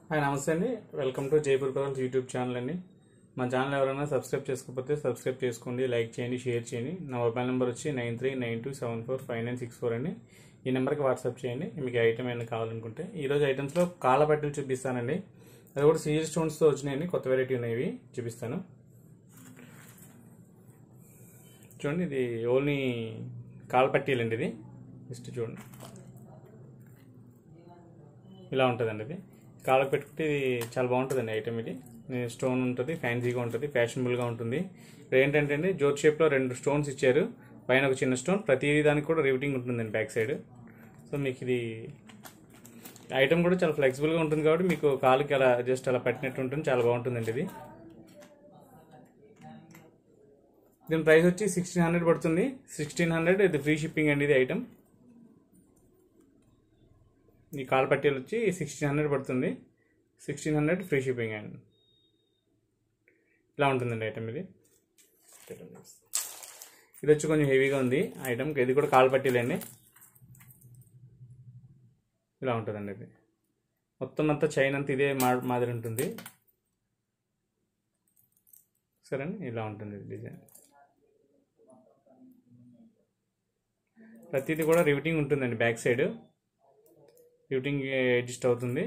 Hi నమస్తే అండి. Welcome to Jaipur pearls YouTube channel అండి. మా ఛానల్ ఎవరైనా సబ్స్క్రైబ్ చేసుకోకపోతే సబ్స్క్రైబ్ చేసుకోండి, లైక్ చేయండి, షేర్ చేయండి. నా మొబైల్ నెంబర్ వచ్చి 9392745964 అండి. ఈ నెంబర్కి వాట్సాప్ చేయండి మీకు ఐటమ్ ఏమైనా కావాలనుకుంటే. ఈరోజు ఐటమ్స్లో కాళ్ళ పట్టీలు చూపిస్తానండి. అది కూడా సీజర్ స్టోన్స్తో వచ్చినాయండి, కొత్త వెరైటీ ఉన్నాయి, చూపిస్తాను. చూడండి, ఇది ఓన్లీ కాళ్ళ పట్టీలు అండి. ఇది జస్ట్ చూడండి, ఇలా ఉంటుందండి. ఇది కాళ్ళకు పెట్టుకుంటే ఇది చాలా బాగుంటుందండి ఐటమ్. ఇది స్టోన్ ఉంటుంది, ఫ్యాన్సీగా ఉంటుంది, ఫ్యాషనబుల్గా ఉంటుంది. ఇప్పుడు ఏంటంటే అండి, జోట్ షేప్లో 2 స్టోన్స్ ఇచ్చారు, పైన ఒక చిన్న స్టోన్, ప్రతి దానికి కూడా రివిటింగ్ ఉంటుందండి బ్యాక్ సైడ్. సో మీకు ఇది ఐటమ్ కూడా చాలా ఫ్లెక్సిబుల్గా ఉంటుంది కాబట్టి మీకు కాళ్ళకి అలా జస్ట్ అలా పట్టినట్టు ఉంటుంది, చాలా బాగుంటుందండి. ఇది దీని ప్రైస్ వచ్చి 1600 పడుతుంది. 1600 ఇది ఫ్రీ షిప్పింగ్ అండి. ఇది ఐటమ్, ఈ కాళ్ళ పట్టీలు వచ్చి 1600 పడుతుంది. 1600 ఫ్రీ షిప్పింగ్ అండి. ఇలా ఉంటుందండి ఐటమ్. ఇది వచ్చి కొంచెం హెవీగా ఉంది ఐటమ్. ఇది కూడా కాళ్ళ పట్టీలు అండి. ఇలా ఉంటుందండి. ఇది మొత్తం అంతా చైన్ అంతా ఇదే మాదిరి ఉంటుంది. సరే అండి, ఇలా ఉంటుంది డిజైన్. ప్రతిదీ కూడా రివిటింగ్ ఉంటుందండి, బ్యాక్ సైడ్ రివిటింగ్ అడ్జస్ట్ అవుతుంది.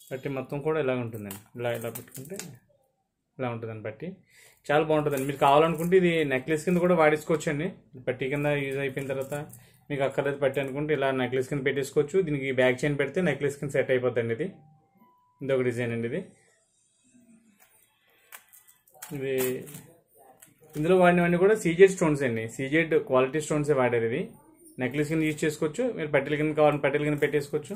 బట్టి మొత్తం కూడా ఇలా ఉంటుందండి. ఇలా పెట్టుకుంటే ఇలా ఉంటుందండి బట్టి. చాలా బాగుంటుందండి. మీరు కావాలనుకుంటే ఇది నెక్లెస్ కింద కూడా వాడేసుకోవచ్చండి. పట్టి కింద యూజ్ అయిపోయిన తర్వాత మీకు అక్కర్లేదు పట్టి అనుకుంటే ఇలా నెక్లెస్ కింద పెట్టేసుకోవచ్చు. దీనికి బ్యాక్ చైన్ పెడితే నెక్లెస్ కింద సెట్ అయిపోద్దండి. ఇది ఒక డిజైన్ అండి. ఇది ఇందులో వాడినవన్నీ కూడా సీజెడ్ స్టోన్స్ అండి. సీజెడ్ క్వాలిటీ స్టోన్సే వాడారు. ఇది నెక్లెస్ కింద యూజ్ చేసుకోవచ్చు, మీరు పట్టెల కింద కావాలని పట్టెల కింద పెట్టేసుకోవచ్చు.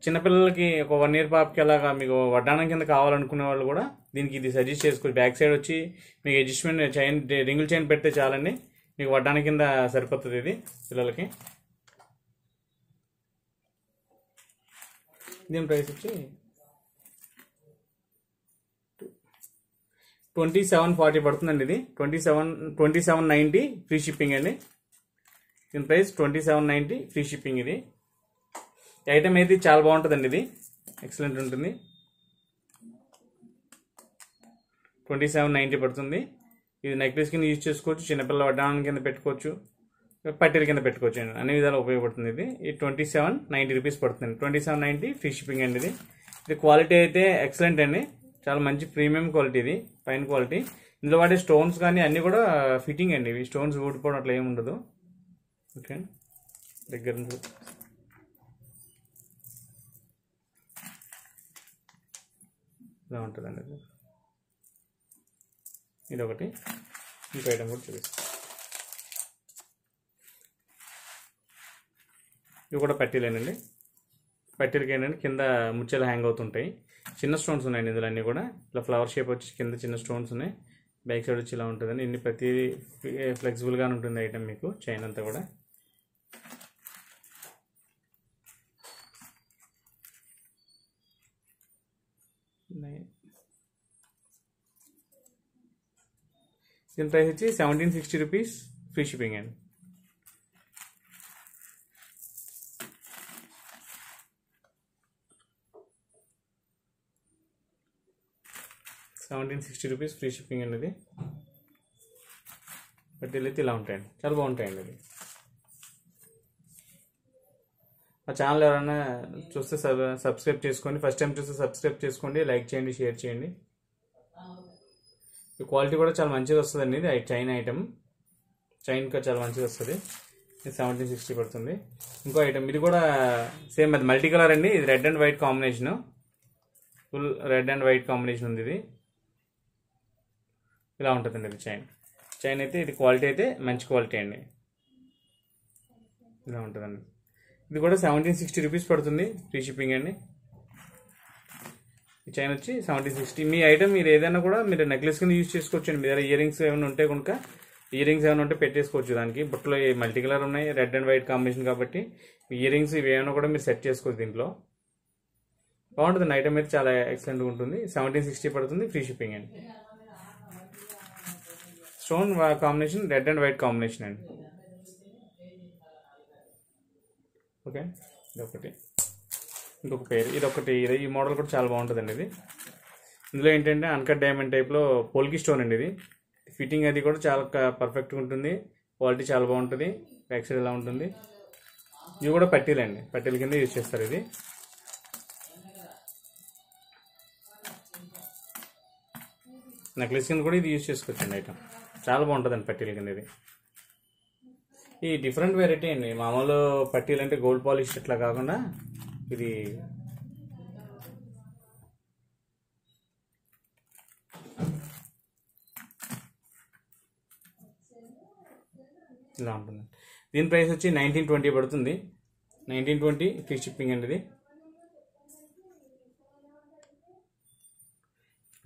చిన్నపిల్లలకి ఒక 1 year పాపకి అలాగా మీకు వడ్డానం కింద కావాలనుకునే వాళ్ళు కూడా దీనికి ఇది సజెస్ట్ చేసుకోవచ్చు. బ్యాక్ సైడ్ వచ్చి మీకు అడ్జస్ట్మెంట్ చైన్, రింగుల్ చైన్ పెడితే చాలండి, మీకు వడ్డానం కింద సరిపోతుంది ఇది పిల్లలకి. దీని ప్రైస్ వచ్చి 2740 పడుతుందండి. ఇది 2790 ఫ్రీ షిప్పింగ్ అండి. దీని ప్రైస్ 2790 ఫ్రీ షిప్పింగ్. ఇది ఐటమ్ అయితే చాలా బాగుంటుందండి. ఇది ఎక్సలెంట్ ఉంటుంది. 2790 పడుతుంది. ఇది నెక్లెస్ కింద యూజ్ చేసుకోవచ్చు, చిన్నపిల్లల వడ్డానం కింద పెట్టుకోవచ్చు, పట్టెల కింద పెట్టుకోవచ్చు అండి. అన్ని విధాలు ఉపయోగపడుతుంది. ఇది 2790 రూపీస్ పడుతుంది. 2790 ఫ్రీ షిప్పింగ్ అండి. ఇది క్వాలిటీ అయితే ఎక్సలెంట్ అండి, చాలా మంచి ప్రీమియం క్వాలిటీ. ఇది ఫైన్ క్వాలిటీ. ఇందులో వాడే స్టోన్స్ కానీ అన్నీ కూడా ఫిట్టింగ్ అండి. ఇవి స్టోన్స్ ఊడిపోవడం అట్లా ఏమి ఉండదు. ఓకే, దగ్గర నుంచి ఇలా ఉంటుందండి. ఇది ఒకటి, ఇంకో ఐటమ్ కూడా చూపిస్తాను. ఇవి కూడా పట్టీలేనండి. పట్టీలకి ఏంటంటే కింద ముత్యాలు హ్యాంగ్ అవుతుంటాయి. చిన్న స్టోన్స్ ఉన్నాయండి ఇందులో అన్నీ కూడా. ఇలా ఫ్లవర్ షేప్ వచ్చి కింద చిన్న స్టోన్స్ ఉన్నాయి. బ్యాక్ సైడ్ వచ్చి ఇలా ఉంటుందండి. ఇన్ని ప్రతిదీ ఫ్లెక్సిబుల్గానే ఉంటుంది ఐటమ్. మీకు చైన్ అంతా కూడా దీని ప్రైస్ వచ్చి 1760 రూపీస్ ఫ్రీ షిప్పింగ్ అండి. ₹1760 ఫ్రీ షిప్పింగ్ అండి. ఇది బట్టీలు అయితే ఇలా ఉంటాయండి, చాలా బాగుంటాయండి. అది ఆ ఛానల్ ఎవరైనా చూస్తే సబ్స్క్రైబ్ చేసుకోండి. ఫస్ట్ టైం చూస్తే సబ్స్క్రైబ్ చేసుకోండి, లైక్ చేయండి, షేర్ చేయండి. ఈ క్వాలిటీ కూడా చాలా మంచిగా వస్తుందండి. ఇది చైన్ ఐటమ్, చైన్ చాలా మంచిగా వస్తుంది. ఇది 1760 పడుతుంది. ఇంకో ఐటమ్ ఇది కూడా సేమ్, అది మల్టీ కలర్ అండి. ఇది red and white combination, full red and white combination ఉంది. ఇది ఇలా ఉంటుందండి. ఇది చైన్ అయితే ఇది క్వాలిటీ అయితే మంచి క్వాలిటీ అండి. ఇలా ఉంటుందండి. ఇది కూడా 1760 రూపీస్ పడుతుంది, ఫ్రీ షిప్పింగ్ అండి. ఈ చైన్ వచ్చి 1760. మీ ఐటమ్ మీరు ఏదైనా కూడా మీరు నెక్లెస్ కింద యూజ్ చేసుకోవచ్చు అండి. మీ దగ్గర ఇయర్ రింగ్స్ ఏమైనా ఉంటే కనుక ఇయర్ రింగ్స్ ఏమైనా ఉంటే పెట్టేసుకోవచ్చు. దానికి బుట్టలో మల్టీ కలర్ ఉన్నాయి, రెడ్ అండ్ వైట్ కాంబినేషన్ కాబట్టి ఇయర్ రింగ్స్ ఇవి ఏమైనా కూడా మీరు సెట్ చేసుకోవచ్చు. దీంట్లో బాగుంటుంది ఐటమ్ అయితే, చాలా ఎక్సలెంట్గా ఉంటుంది. 1760 పడుతుంది, ఫ్రీ షిప్పింగ్ అండి. Stone combination red and white combination అండి. ఓకే, ఇది ఒకటి. ఇంకొక పేరు ఈ మోడల్ కూడా చాలా బాగుంటుందండి ఇది. ఇందులో ఏంటంటే అన్కట్ డైమండ్ టైప్లో పోల్కి స్టోన్ అండి ఇది. ఫిట్టింగ్ అది కూడా చాలా పర్ఫెక్ట్గా ఉంటుంది, క్వాలిటీ చాలా బాగుంటుంది. బ్యాక్ సైడ్ ఇలా ఉంటుంది. ఇవి కూడా పట్టీలండి, పట్టీల కింద యూజ్ చేస్తారు. ఇది నెక్లెస్ కింద కూడా ఇది యూజ్ చేసుకోవచ్చండి. ఐటమ్ చాలా బాగుంటుందండి పట్టీల కింద ఇది. ఈ డిఫరెంట్ వెరైటీ అండి. మామూలు పట్టీలు అంటే గోల్డ్ పాలిష్ ఇట్లా కాకుండా ఇది ఇలా ఉంటుంది. దీని ప్రైస్ వచ్చి 1920 పడుతుంది. 1920 ఫ్రీ షిప్పింగ్ అండి ఇది.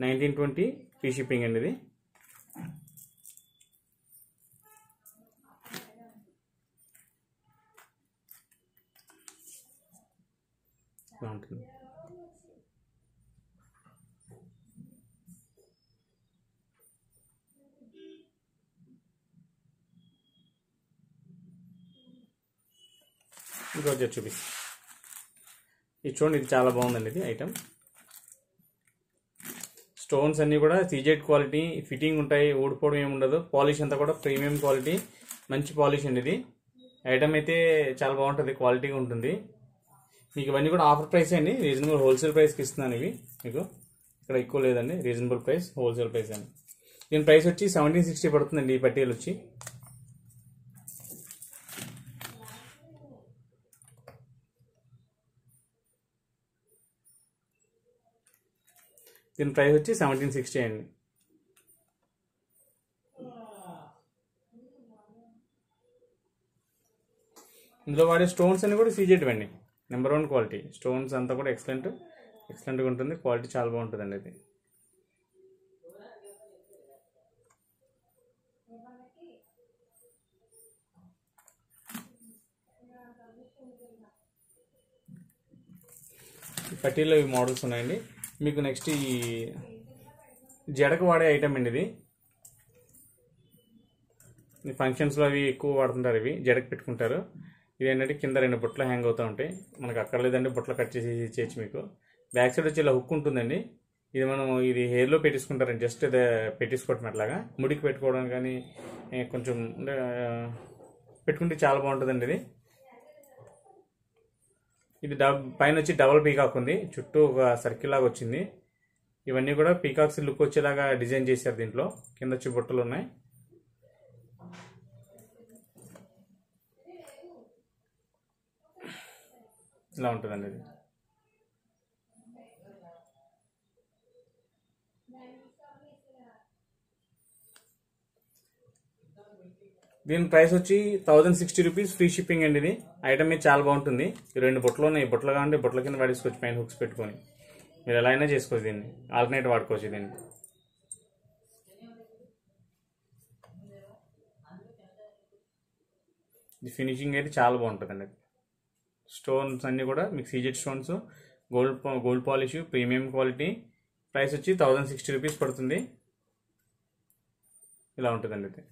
1920 ఫ్రీ షిప్పింగ్ అండి ఇది. ఇలా ఉంటుంది. ఇంకొక చూపిస్తాను. ఇది చూడండి, ఇది చాలా బాగుందండి. ఇది ఐటమ్ స్టోన్స్ అన్నీ కూడా సీజెడ్ క్వాలిటీ, ఫిట్టింగ్ ఉంటాయి, ఊడిపోవడం ఏమి ఉండదు. పాలిష్ అంతా కూడా ప్రీమియం క్వాలిటీ, మంచి పాలిష్ అండి ఇది. ఐటమ్ అయితే చాలా బాగుంటుంది, క్వాలిటీగా ఉంటుంది. మీకు ఇవన్నీ కూడా ఆఫర్ ప్రైస్ అండి, రీజనబుల్ హోల్సేల్ ప్రైస్కి ఇస్తున్నాను ఇవి మీకు. ఇక్కడ ఎక్కువ లేదండి, రీజనబుల్ ప్రైస్, హోల్సేల్ ప్రైస్ అండి. దీని ప్రైస్ వచ్చి 1760 పడుతుందండి. ఈ పట్టీలు వచ్చి దీని ప్రైస్ వచ్చి 1760 అండి. ఇందులో వాడే స్టోన్స్ అన్ని కూడా సీజెడ్ అండి, నెంబర్ 1 క్వాలిటీ. స్టోన్స్ అంతా కూడా ఎక్సలెంట్గా ఉంటుంది, క్వాలిటీ చాలా బాగుంటుందండి ఇది. పట్టీలో ఈ మోడల్స్ ఉన్నాయండి. మీకు నెక్స్ట్ ఈ జడకు వాడే ఐటమ్ అండి ఇది. ఫంక్షన్స్లో అవి ఎక్కువ వాడుతుంటారు, ఇవి జడకు పెట్టుకుంటారు. ఇది ఏంటంటే కింద 2 బుట్టలు హ్యాంగ్ అవుతూ ఉంటాయి. మనకు అక్కర్లేదంటే బుట్టలు కట్ చేసి ఇచ్చేయచ్చు మీకు. బ్యాక్ సైడ్ వచ్చి ఇలా హుక్ ఉంటుందండి. ఇది హెయిర్లో పెట్టేసుకుంటారండి, జస్ట్ అదే పెట్టేసుకోవటం అట్లాగా. ముడికి పెట్టుకోవడం కానీ కొంచెం పెట్టుకుంటే చాలా బాగుంటుందండి ఇది. ఇది పైన వచ్చి డబల్ పీకాక్ ఉంది, చుట్టూ ఒక సర్కిల్ లాగా వచ్చింది. ఇవన్నీ కూడా పీకాక్స్ లుక్ వచ్చేలాగా డిజైన్ చేశారు. దీంట్లో కింద వచ్చి బుట్టలు ఉన్నాయి. ఇలా ఉంటుందండి ఇది. దీని ప్రైస్ వచ్చి 1060 రూపీస్ ఫ్రీ షిప్పింగ్ అండి. ఇది ఐటమ్ మీద చాలా బాగుంటుంది. 2 బుట్టలు ఉన్నాయి, బుట్టలు కావాలంటే బుట్టల కింద వాడేసుకోవచ్చు, పైన హుక్స్ పెట్టుకొని. మీరు ఎలా అయినా చేసుకోవచ్చు, దీన్ని ఆల్టర్నేట్ వాడుకోవచ్చు. దీన్ని ఫినిషింగ్ అయితే చాలా బాగుంటుందండి. స్టోన్స్ అన్నీ కూడా మీకు CZ stones, gold polish, premium quality. Price వచ్చి 1060 రూపీస్ పడుతుంది. ఇలా ఉంటుందండి ఇది.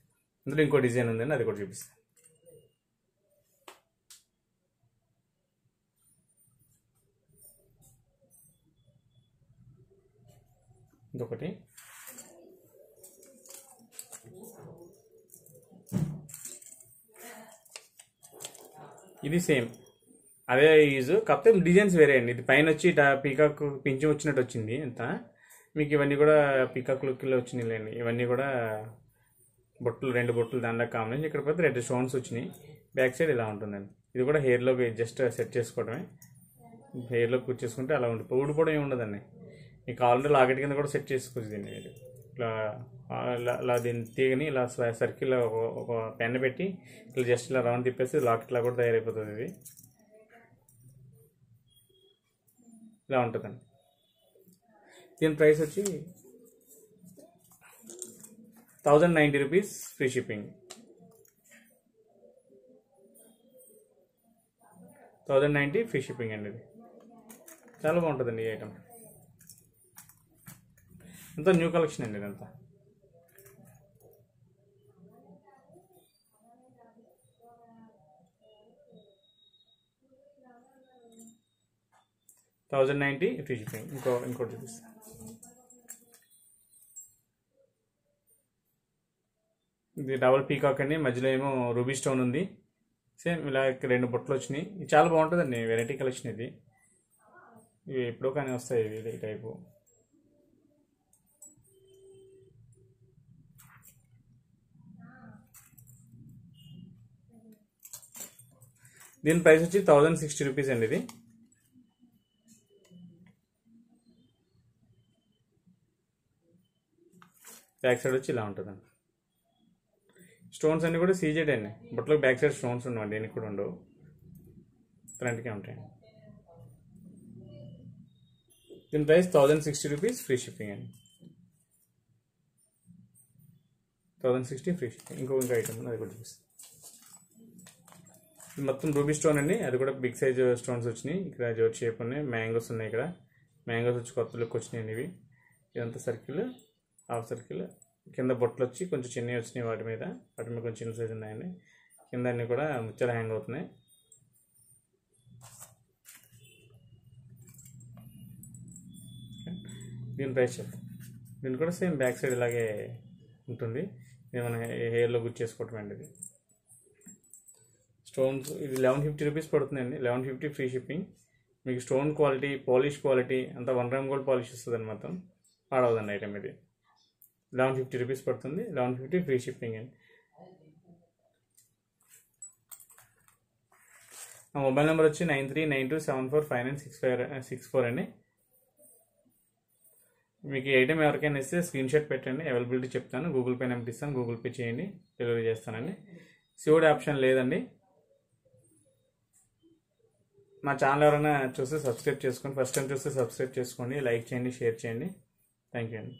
ఇందులో ఇంకో డిజైన్ ఉందండి, అది కూడా చూపిస్తాను. ఇంకొకటి ఇది సేమ్ అదే యూజ్, కాకపోతే డిజైన్స్ వేరే అండి. ఇది పైన వచ్చి పీకాక్ పింఛం వచ్చినట్టు వచ్చింది అంతా. మీకు ఇవన్నీ కూడా పీకాక్ లుక్లో వచ్చినాయిలేండి. ఇవన్నీ కూడా బొట్టలు, 2 బొట్టలు దాంట్లో కాంబినేషన్. ఇక్కడ పోతే 2 స్టోన్స్ వచ్చినాయి. బ్యాక్ సైడ్ ఇలా ఉంటుందండి. ఇది కూడా హెయిర్లోకి జస్ట్ సెట్ చేసుకోవడమే. హెయిర్లోకి కూర్చేసుకుంటే అలా ఊడిపోవడం ఏమి ఉండదండి. మీకు కావాలంటే లాకెట్ కింద కూడా సెట్ చేసుకోవచ్చు దీన్ని. ఇలా దీన్ని తీగని ఇలా సర్కిల్ ఒక పెన్ పెట్టి ఇలా జస్ట్ ఇలా రౌండ్ తిప్పేసి లాకెట్ లా కూడా తయారైపోతుంది. ఇది ఇలా ఉంటుందండి. దీని ప్రైస్ వచ్చి 1090 rupees free shipping. 1090 free shipping అండి. ఇది చాలా బాగుంటుందండి ఈ ఐటమ్. అంతా న్యూ కలెక్షన్ అండి ఇదంతా. 1090 ఫ్రీ షిప్పింగ్. ఇంకోటి చూపిస్తాను. ఇది డబల్ పీకాక్ అండి, మధ్యలో ఏమో రూబీ స్టోన్ ఉంది. సేమ్ ఇలా 2 బొట్లు వచ్చినాయి. ఇది చాలా బాగుంటుందండి, వెరైటీ కలెక్షన్ ఇది. ఇవి ఎప్పుడో కానీ వస్తాయి ఇవి ఈ టైపు. దీని ప్రైస్ వచ్చి 1060 రూపీస్ అండి. ఇది బ్యాక్ సైడ్ వచ్చి ఇలా ఉంటుందండి. స్టోన్స్ అన్ని కూడా సీజెడ్ అండి. బొట్టలకు బ్యాక్ సైడ్ స్టోన్స్ ఉండవండి, దీనికి కూడా ఉండవు, ఫ్రంట్కే ఉంటాయండి. దీని ప్రైస్ 1060 రూపీస్ ఫ్రీ షిప్పింగ్ అండి. 1060 ఫ్రీ షిప్పింగ్. ఇంకో ఐటమ్ ఉంది, అది కూడా చూపిస్తాను. మొత్తం రూబీ స్టోన్ అండి, అది కూడా బిగ్ సైజ్ స్టోన్స్ వచ్చినాయి. ఇక్కడ జోట్ షేప్ ఉన్నాయి, మ్యాంగోస్ ఉన్నాయి. ఇక్కడ మ్యాంగోస్ వచ్చి కొత్త లుక్ వచ్చినాయండి ఇవి. ఇదంతా సర్కిల్, హాఫ్ సర్కిల్. కింద బొట్లు వచ్చి కొంచెం చిన్నవి వచ్చినాయి, వాటి మీద కొంచెం చిన్న సైజ్ ఉన్నాయండి. కింద అన్ని కూడా ముచ్చలు హ్యాంగ్ అవుతున్నాయి. దీని ప్రైస్ చెప్తాం. దీని కూడా సేమ్ బ్యాక్ సైడ్ ఇలాగే ఉంటుంది. ఇది మన హెయిర్లో గుర్చేసుకోవటం అండి. ఇది స్టోన్స్, ఇది 1150 రూపీస్ పడుతుందండి. 1150 ఫ్రీ షిప్పింగ్. మీకు స్టోన్ క్వాలిటీ, పాలిష్ క్వాలిటీ అంతా 1 గ్రామ్ గోల్డ్ పాలిష్ వస్తుంది అని మొత్తం పాడవదండి ఐటమ్. ఇది 1150 రూపీస్ పడుతుంది. 1150 ఫ్రీ షిప్పింగ్ అండి. మా మొబైల్ నెంబర్ వచ్చి 9392745964 అండి. మీకు ఈ ఐటమ్ ఎవరికైనా ఇస్తే స్క్రీన్ షాట్ పెట్టండి, అవైలబిలిటీ చెప్తాను. గూగుల్ పే నెంబర్ ఇస్తాను, గూగుల్ పే చేయండి, డెలివరీ చేస్తానండి. సిఓడి ఆప్షన్ లేదండి. మా ఛానల్ ఎవరైనా చూస్తే సబ్స్క్రైబ్ చేసుకోండి. ఫస్ట్ టైం చూస్తే సబ్స్క్రైబ్ చేసుకోండి, లైక్ చేయండి, షేర్ చేయండి. థ్యాంక్ యూ అండి.